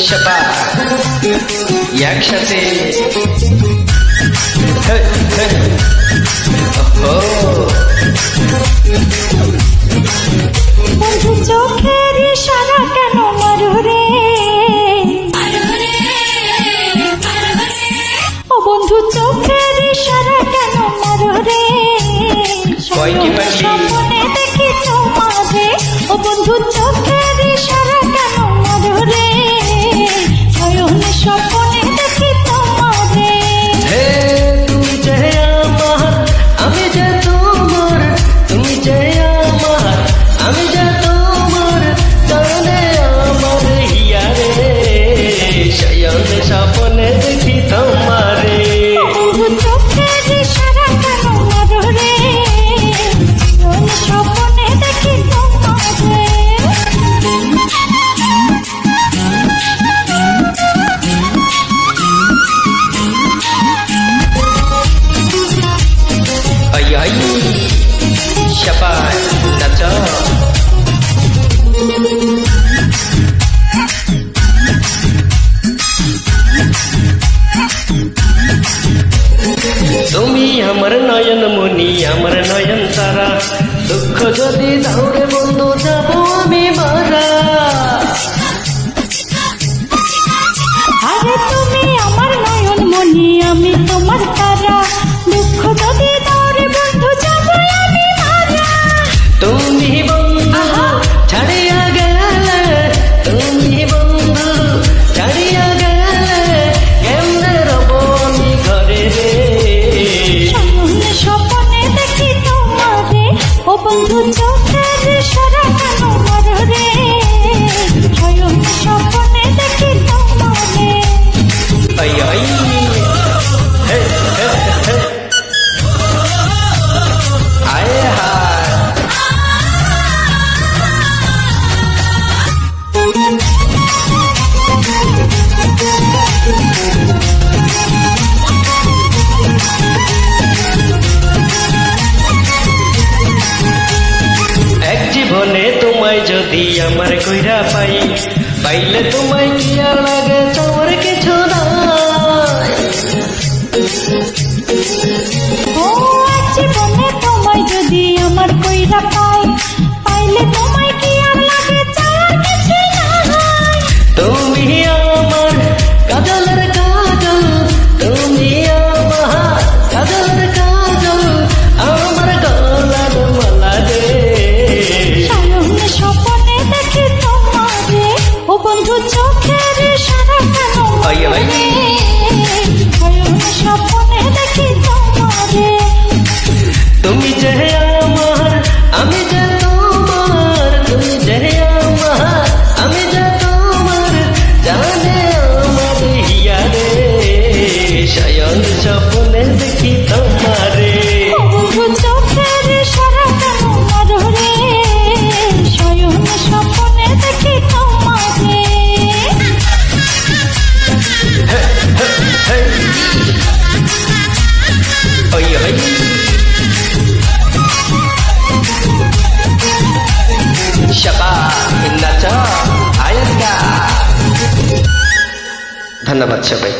শাপা একসাথে বন্ধু চোখের ইশারা কেন মারো রে, ও বন্ধু চোখের ইশারা কেন মারো রে, স্বপ্নে দেখি তোমারে, ও বন্ধু চোখের ইশারা কেন মারো রে, শয়নে স্বপ্নে দেখি তোমারে। তুমি যে আমার আমি যে তোমার, তুমি যে আমার আমি যে তোমার, জানে আমার হিয়া রে, শয়নে স্বপ্নে দেখি তোমারে। বন্ধু চোখের ইশারা কেন মারো রে, স্বপ্নে দেখি তোমারে। শাপা নাচ তুমি আমার নয়ন মনি, আমার নয়ন তারা, দুঃখ যদি দাউরে বন্ধু যাব আমি মারা। আরে তুমি আমার নয়ন মনি, আমি তোমার তারা, দুঃখ যদি দৌড়ে বন্ধু যাবো আমি মারা। তুমি বন্ধু ছাড়িয়া গেলে, তুমি বন্ধু ছাড়িয়া গেলে, কেমনে রব আমি ঘরে রে। শয়নে স্বপ্নে দেখি তোমারে, ও বন্ধু চোখের ইশারা কেন মারো রে, শয়নে স্বপ্নে দেখি তোমারে। আই আই হে হে হে আয় হায় এক জীবনে তোমায় যদি আমার কইরা পাই, পাইলে তোমায় কি আর লাগে তোমার কিছু নাই। ও আজ জীবনে তোমায় যদি আমার কইরা পাই, পাইলে তোমায় কি আর লাগে চাওয়ার কিছু নাই। তুমি আমার কাজলের কাজল, তুমি আমার কাজলের কাজল, আমার গলার মালা রে। শয়নে স্বপ্নে দেখি তোমারে, ও বন্ধু চোখের ইশারা কেন আই আই শয়নে স্বপ্নে দেখি তোমারে। তুমি যে আমার আমি যে তোমার, তুমি যে আমার আমি যে তোমার, জানে আমার হিয়া রে, শয়ন স্বপ্নে দেখি তোমারে। ও বন্ধু চোখের ইশারা কেন মারো রে, শয়নে স্বপ্নে দেখি তোমারে। ওই ওই শাপা নাচ আয়াত গা। ধন্যবাদ সবাই।